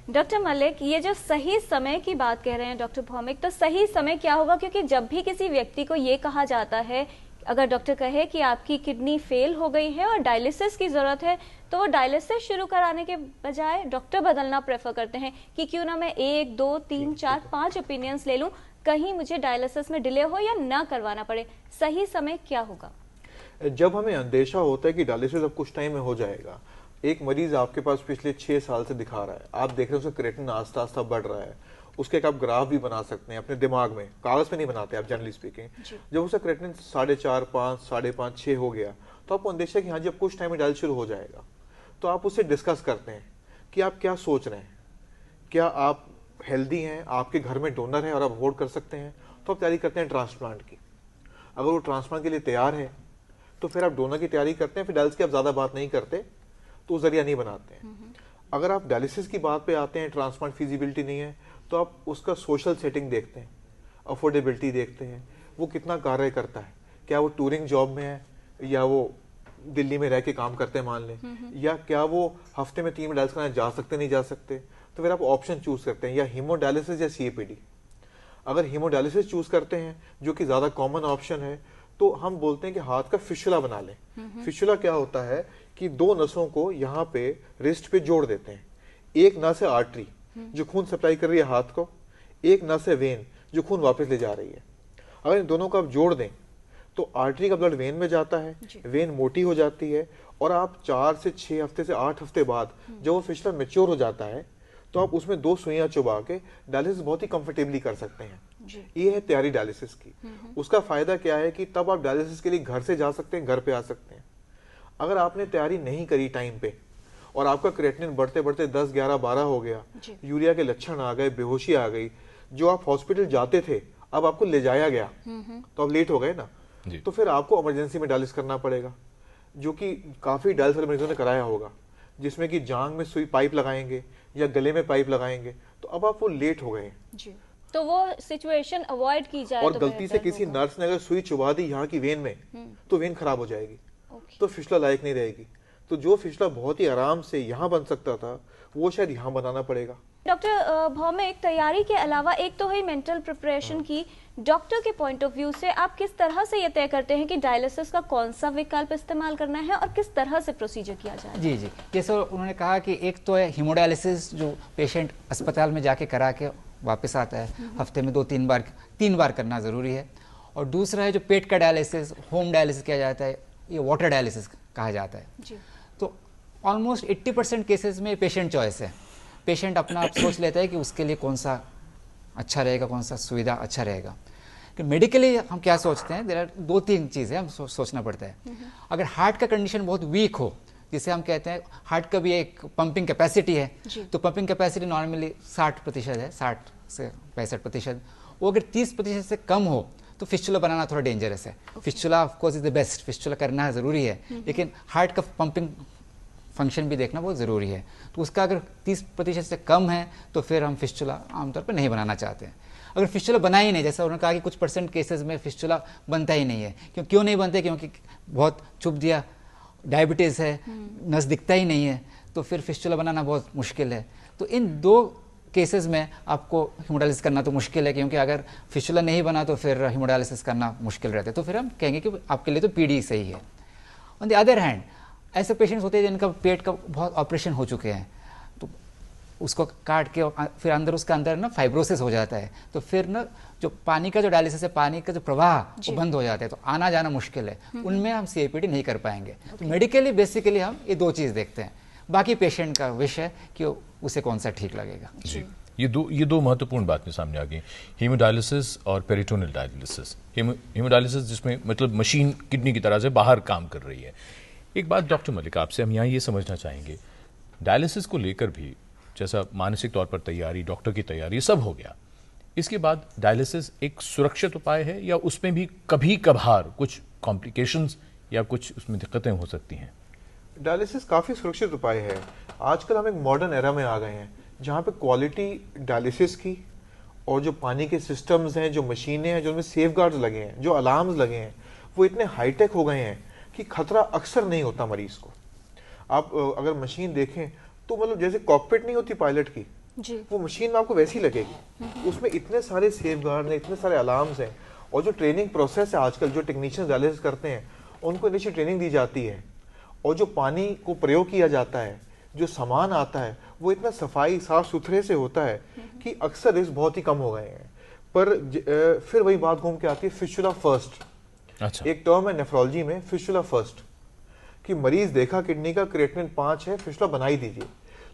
Doctor Malik, ये जो सही समय की बात कह रहे हैं डॉक्टर भौमिक, तो सही समय क्या होगा? क्योंकि जब भी किसी व्यक्ति को ये कहा जाता है, अगर डॉक्टर कहे कि आपकी किडनी फेल हो गई है और डायलिसिस की जरूरत है, तो वो डायलिसिस शुरू कराने के बजाय डॉक्टर बदलना प्रेफर करते हैं कि क्यों ना मैं 1, 2, 3, 4, 5 ओपिनियंस ले लूं, कहीं मुझे डायलिसिस में डिले हो या ना करवाना पड़े। सही समय क्या होगा? जब हमें अंदेशा होता है कि डायलिसिस अब कुछ टाइम में हो जाएगा, एक मरीज आपके पास पिछले 6 साल से दिखा रहा है, आप देख रहे हैं उसका क्रिएटिनिन आस्ता आस्ता बढ़ रहा है, उसके एक आप ग्राफ भी बना सकते हैं अपने दिमाग में, कागज पे नहीं बनाते आप, जनरली स्पीकिंग। जब उसका क्रिएटिनिन 4.5, 5, 5.5, 6 हो गया, तो आपको अंदेशा है कि हाँ जी अब कुछ टाइम में डायलिसिस शुरू हो जाएगा। तो आप उससे डिस्कस करते हैं कि आप क्या सोच रहे हैं, क्या आप हेल्दी हैं, आपके घर में डोनर है और आप अफोर्ड कर सकते हैं, तो आप तैयारी करते हैं ट्रांसप्लांट की। अगर वो ट्रांसप्लांट के लिए तैयार है तो फिर आप डोनर की तैयारी करते हैं, फिर डायलिसिस की आप ज्यादा बात नहीं करते, तो जरिया नहीं बनाते हैं। अगर आप डायलिसिस की बात पे आते हैं, ट्रांसप्लांट फिजिबिलिटी नहीं है, तो आप उसका सोशल सेटिंग देखते हैं, अफोर्डेबिलिटी देखते हैं, वो कितना कार्य करता है, क्या वो टूरिंग जॉब में है या वो दिल्ली में रह के काम करते हैं मान लें, या क्या वो हफ्ते में 3 बार डायलिसिस कराने जा सकते नहीं जा सकते। तो फिर आप ऑप्शन चूज करते हैं, या हीमोडायलिसिस या सीएपीडी। अगर हीमोडायलिसिस चूज करते हैं जो कि ज्यादा कॉमन ऑप्शन है, तो हम बोलते हैं कि हाथ का फिशुला बना लें। फिशुला क्या होता है कि 2 नसों को यहाँ पे रिस्ट पे जोड़ देते हैं। एक नस है आर्टरी जो खून सप्लाई कर रही है हाथ को, एक नस है वेन जो खून वापस ले जा रही है। अगर इन दोनों को आप जोड़ दें तो आर्टरी का ब्लड वेन में जाता है, वेन मोटी हो जाती है, और आप 4 से 6 हफ्ते से 8 हफ्ते बाद जब वो फिशुला मैच्योर हो जाता है तो आप उसमें 2 सुइयां चुबा के डायलिसिस बहुत ही कंफर्टेबली कर सकते हैं। ये है तैयारी डायलिसिस की। उसका फायदा क्या है कि तब आप डायलिसिस के लिए घर से जा सकते हैं, घर पे आ सकते हैं। अगर आपने तैयारी नहीं करी टाइम पे और आपका क्रिएटिनिन बढ़ते बढ़ते 10, 11, 12 हो गया, यूरिया के लक्षण आ गए, बेहोशी आ गई, जो आप हॉस्पिटल जाते थे अब आपको ले जाया गया, तो अब लेट हो गए ना, तो फिर आपको इमरजेंसी में डायलिसिस करना पड़ेगा, जो कि काफी डायलिसिस वाले मरीजों ने कराया होगा, जिसमें कि जांग में सुई पाइप लगाएंगे या गले में पाइप लगाएंगे, तो अब आप वो लेट हो गए। तो वो सिचुएशन अवॉइड की जाए। और तो गलती से किसी नर्स ने अगर सुई चुबा दी यहाँ की वेन में, तो वेन खराब हो जाएगी, तो फिशुला लायक नहीं रहेगी। तो जो फिशुला बहुत ही आराम से यहाँ बन सकता था, वो शायद यहाँ बनाना पड़ेगा। डॉक्टर भौमिक, तैयारी के अलावा एक तो हुई मेंटल प्रिपरेशन की, डॉक्टर के पॉइंट ऑफ व्यू से आप किस तरह से ये तय करते हैं कि डायलिसिस का कौन सा विकल्प इस्तेमाल करना है और किस तरह से प्रोसीजर किया जाए? जी जी, जैसे उन्होंने कहा कि एक तो है हीमोडायलिसिस, जो पेशेंट अस्पताल में जाके करा के वापस आता है, हफ्ते में 2-3 बार 3 बार करना ज़रूरी है। और दूसरा है जो पेट का डायलिसिस, होम डायलिसिस किया जाता है, ये वाटर डायलिसिस कहा जाता है जी। तो ऑलमोस्ट 80% केसेस में पेशेंट चॉइस है, पेशेंट अपना आप सोच लेता है कि उसके लिए कौन सा अच्छा रहेगा, कौन सा सुविधा अच्छा रहेगा। कि मेडिकली हम क्या सोचते हैं, देयर आर 2-3 चीज़ें हम सोचना पड़ता है। अगर हार्ट का कंडीशन बहुत वीक हो, जिसे हम कहते हैं हार्ट का भी एक पंपिंग कैपेसिटी है, तो पंपिंग कैपेसिटी नॉर्मली 60% है, 60 से 65%। वो अगर 30% से कम हो तो फिस्टुला बनाना थोड़ा डेंजरस है। Fistula of course is the best, fistula करना ज़रूरी है, लेकिन हार्ट का पंपिंग फंक्शन भी देखना बहुत ज़रूरी है। तो उसका अगर 30% से कम है तो फिर हम फिस्टुला आमतौर पर नहीं बनाना चाहते हैं। अगर फिस्टुला बना ही नहीं, जैसा उन्होंने कहा कि कुछ % केसेस में फिस्टुला बनता ही नहीं है, क्यों नहीं बनते, क्योंकि बहुत चुप दिया, डायबिटीज़ है, नस दिखता ही नहीं है, तो फिर फिस्टुला बनाना बहुत मुश्किल है। तो इन 2 केसेस में आपको हीमोडायलिसिस करना तो मुश्किल है, क्योंकि अगर फिस्टुला नहीं बना तो फिर हीमोडायलिसिस करना मुश्किल रहता है। तो फिर हम कहेंगे कि आपके लिए तो पीडी सही है। ऑन द अदर हैंड ऐसे पेशेंट्स होते हैं जिनका पेट का बहुत ऑपरेशन हो चुके हैं, तो उसको काट के फिर उसके अंदर ना फाइब्रोसिस हो जाता है, तो फिर ना जो पानी का जो डायलिसिस है, पानी का जो प्रवाह वो बंद हो जाता है, तो आना जाना मुश्किल है, उनमें हम सीएपीडी नहीं कर पाएंगे। तो मेडिकली बेसिकली हम ये 2 चीज़ देखते हैं, बाकी पेशेंट का विश है कि उसे कौन सा ठीक लगेगा। जी, ये दो महत्वपूर्ण बातें सामने आ गई, हीमोडायलिसिस और पेरिटोनियल डायलिसिस। हीमोडायलिसिस जिसमें मतलब मशीन किडनी की तरह से बाहर काम कर रही है। एक बात डॉक्टर मलिक, आपसे हम यहाँ ये समझना चाहेंगे, डायलिसिस को लेकर भी जैसा मानसिक तौर पर तैयारी, डॉक्टर की तैयारी, सब हो गया, इसके बाद डायलिसिस एक सुरक्षित उपाय है या उसमें भी कभी कभार कुछ कॉम्प्लिकेशंस या कुछ उसमें दिक्कतें हो सकती हैं? डायलिसिस काफी सुरक्षित उपाय है। आजकल हम एक मॉडर्न एरा में आ गए हैं जहाँ पे क्वालिटी डायलिसिस की और जो पानी के सिस्टम्स हैं, जो मशीनें हैं, जो उनमें सेफगार्ड्स लगे हैं, जो अलार्म्स लगे हैं, वो इतने हाईटेक हो गए हैं कि खतरा अक्सर नहीं होता मरीज को। आप अगर मशीन देखें तो मतलब जैसे कॉकपिट नहीं होती पायलट की, जी। वो मशीन में आपको वैसी लगेगी। उसमें इतने सारे सेफगार्ड हैं, इतने सारे अलार्म्स हैं, और जो ट्रेनिंग प्रोसेस है आजकल जो टेक्नीशियंस डायलिसिस करते हैं उनको इनिशियल ट्रेनिंग दी जाती है, और जो पानी को प्रयोग किया जाता है, जो सामान आता है, वो इतना सफाई साफ सुथरे से होता है कि अक्सर रिस्क बहुत ही कम हो गए हैं। पर फिर वही बात घूम के आती है फिस्टुला फर्स्ट। अच्छा। एक टर्म है नेफ्रोलॉजी में फिस्टुला फर्स्ट, कि मरीज देखा किडनी का क्रिएटिनिन 5 है, फिस्टुला बना ही दीजिए।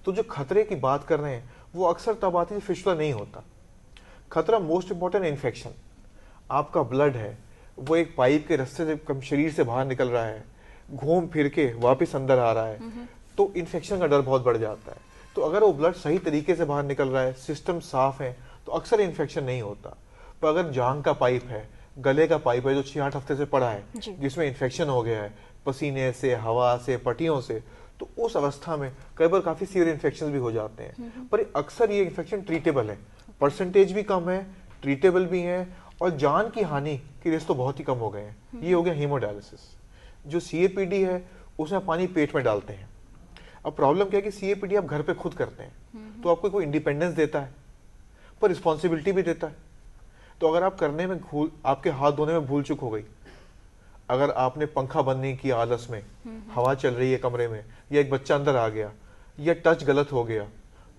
तो जो खतरे की बात कर रहे हैं वो अक्सर तब आती है फिस्टुला नहीं होता। खतरा मोस्ट इंपॉर्टेंट इन्फेक्शन, आपका ब्लड है वो एक पाइप के रास्ते से कम शरीर से बाहर निकल रहा है, घूम फिर के वापस अंदर आ रहा है, तो इन्फेक्शन का डर बहुत बढ़ जाता है। तो अगर वो ब्लड सही तरीके से बाहर निकल रहा है, सिस्टम साफ है, तो अक्सर इन्फेक्शन नहीं होता। पर अगर जांग का पाइप है, गले का पाइप है जो 6-8 हफ्ते से पड़ा है, जिसमें इन्फेक्शन हो गया है पसीने से, हवा से, पट्टियों से, तो उस अवस्था में कई बार काफी सीवियर इन्फेक्शन भी हो जाते हैं। पर अक्सर ये इन्फेक्शन ट्रीटेबल है, परसेंटेज भी कम है, ट्रीटेबल भी है, और जान की हानि के रिस्क तो बहुत ही कम हो गए हैं। ये हो गया हीमोडायलिसिस। जो CAPD है उसमें पानी पेट में डालते हैं। अब प्रॉब्लम क्या है कि CAPD आप घर पे खुद करते हैं तो आपको कोई इंडिपेंडेंस देता है पर रिस्पॉन्सिबिलिटी भी देता है। तो अगर आप करने में आपके हाथ धोने में भूल चूक हो गई, अगर आपने पंखा बंद नहीं किया आलस में, हवा चल रही है कमरे में, या एक बच्चा अंदर आ गया, या टच गलत हो गया,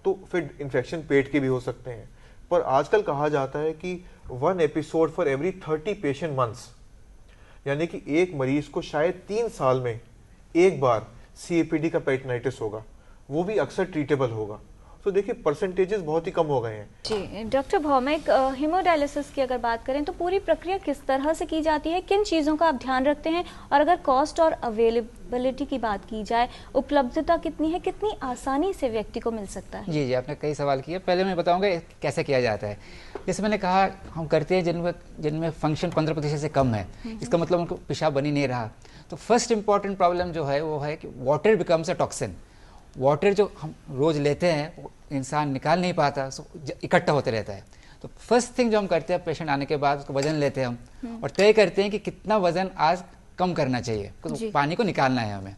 तो फिर इन्फेक्शन पेट के भी हो सकते हैं। पर आजकल कहा जाता है कि 1 episode for every 30 patient months, यानी कि एक मरीज को शायद 3 साल में एक बार CAPD का पेरिटोनाइटिस होगा, वो भी अक्सर ट्रीटेबल होगा। तो देखिए परसेंटेजेस बहुत ही कम हो गए हैं। जी डॉक्टर भौमिक, हीमोडायलिसिस की अगर बात करें तो पूरी प्रक्रिया किस तरह से की जाती है, किन चीज़ों का आप ध्यान रखते हैं, और अगर कॉस्ट और अवेलेबिलिटी की बात की जाए, उपलब्धता कितनी है, कितनी आसानी से व्यक्ति को मिल सकता है? जी, आपने कई सवाल किए। पहले मैं बताऊंगा कैसे किया जाता है। जैसे मैंने कहा, हम करते हैं जिनमें फंक्शन 15% से कम है, इसका मतलब उनको पेशाब बन ही नहीं रहा। तो फर्स्ट इंपॉर्टेंट प्रॉब्लम जो है वो है कि water becomes a toxin. Water जो हम रोज लेते हैं वो इंसान निकाल नहीं पाता, इकट्ठा होते रहता है। तो फर्स्ट थिंग जो हम करते हैं, पेशेंट आने के बाद उसको वजन लेते हैं हम, और तय करते हैं कि कितना वजन आज कम करना चाहिए, तो पानी को निकालना है हमें।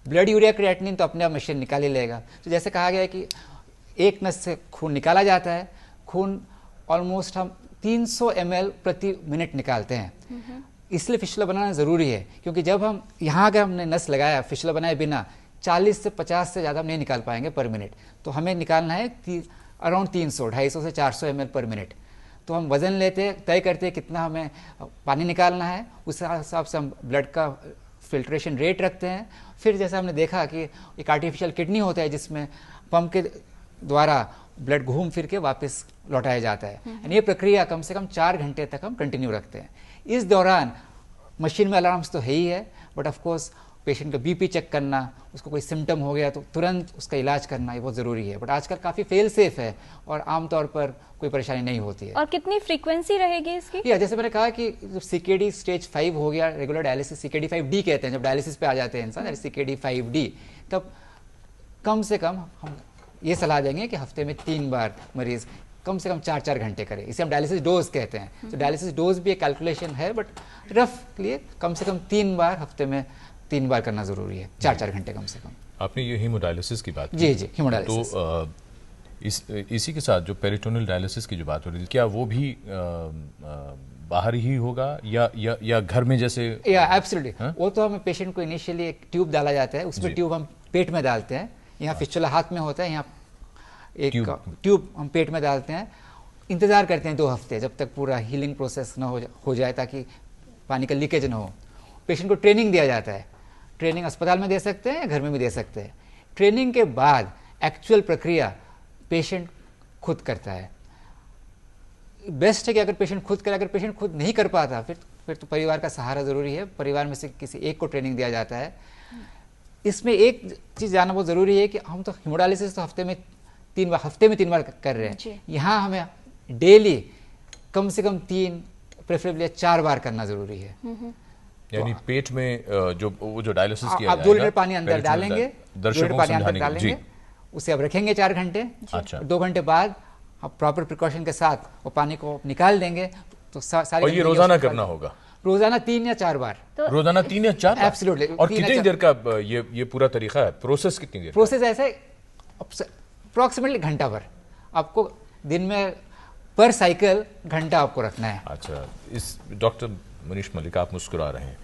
ब्लड यूरिया क्रिएटिनिन तो अपने आप मशीन निकाल ही लेगा। तो जैसे कहा गया है कि एक नस से खून निकाला जाता है, खून ऑलमोस्ट हम 300 ml प्रति मिनट निकालते हैं। इसलिए फिस्टुला बनाना ज़रूरी है, क्योंकि जब हम यहाँ अगर हमने नस लगाया, फिस्टुला बनाए बिना 40 से 50 से ज़्यादा हम नहीं निकाल पाएंगे पर मिनट। तो हमें निकालना है अराउंड 250 से 400 ml पर मिनट। तो हम वज़न लेते हैं, तय करते हैं कितना हमें पानी निकालना है, उस हिसाब से हम ब्लड का फिल्ट्रेशन रेट रखते हैं। फिर जैसा हमने देखा कि एक आर्टिफिशियल किडनी होता है जिसमें पंप के द्वारा ब्लड घूम फिर के वापस लौटाया जाता है। यानी ये प्रक्रिया कम से कम 4 घंटे तक हम कंटिन्यू रखते हैं। इस दौरान मशीन में अलार्म्स तो है ही है, बट ऑफ कोर्स पेशेंट का BP चेक करना, उसको कोई सिम्टम हो गया तो तुरंत उसका इलाज करना, ये बहुत ज़रूरी है। बट आजकल काफ़ी फेल सेफ है और आमतौर पर कोई परेशानी नहीं होती है। और कितनी फ्रीक्वेंसी रहेगी इसकी? या जैसे मैंने कहा कि जब CKD स्टेज 5 हो गया, रेगुलर डायलिसिस CKD 5D कहते हैं, जब डायलिसिस पे आ जाते हैं इंसान, CKD 5D, तब कम से कम हम ये सलाह देंगे कि हफ्ते में 3 बार मरीज़ कम से कम 4-4 घंटे करें। इसे हम डायलिसिस डोज कहते हैं। तो डायलिसिस डोज भी एक कैलकुलेशन है, बट रफ लिए कम से कम 3 बार हफ्ते में 3 बार करना ज़रूरी है, 4-4 घंटे कम से कम। आपने ये हीमोडायलिसिस की बात की। जी जी, हीमोडायलिसिस। तो इसी के साथ जो पेरिटोनियल डायलिसिस की जो बात हो रही थी, क्या वो भी बाहर ही होगा या घर में जैसे? या एब्सोल्युटली, वो तो हमें पेशेंट को इनिशियली एक ट्यूब डाला जाता है, उसमें ट्यूब हम पेट में डालते हैं। यहाँ फिस्टुला हाथ में होता है, यहाँ एक ट्यूब हम पेट में डालते हैं। इंतज़ार करते हैं 2 हफ्ते जब तक पूरा हीलिंग प्रोसेस ना हो जाए, ताकि पानी का लीकेज ना हो। पेशेंट को ट्रेनिंग दिया जाता है। ट्रेनिंग अस्पताल में दे सकते हैं या घर में भी दे सकते हैं। ट्रेनिंग के बाद एक्चुअल प्रक्रिया पेशेंट खुद करता है। बेस्ट है कि अगर पेशेंट खुद करे। अगर पेशेंट खुद नहीं कर पाता फिर तो परिवार का सहारा ज़रूरी है। परिवार में से किसी एक को ट्रेनिंग दिया जाता है। इसमें एक चीज़ जानना बहुत ज़रूरी है कि हम तो हीमोडायलिसिस तो हफ्ते में 3 बार कर रहे हैं। यहाँ हमें डेली कम से कम 3 प्रेफरेबली 4 बार करना ज़रूरी है। यानी पेट में जो डायलिसिस किया आप 2 लीटर पानी अंदर डालेंगे, 2 लीटर पानी अंदर डालेंगे, उसे अब रखेंगे 4 घंटे। अच्छा। 2 घंटे बाद आप प्रॉपर प्रिकॉशन के साथ वो पानी को निकाल देंगे। तो सारी, और ये रोजाना करना होगा? रोजाना 3 या 4 बार। तो रोजाना 3 या 4 बार? एब्सोल्युटली। और कितनी देर का ये पूरा तरीका है? प्रोसेस कितनी देर? प्रोसेस ऐसे अप्रोक्सीमेटली घंटा भर। आपको दिन में पर साइकिल घंटा आपको रखना है। अच्छा, इस डॉक्टर मनीष मलिक, आप मुस्कुरा रहे हैं।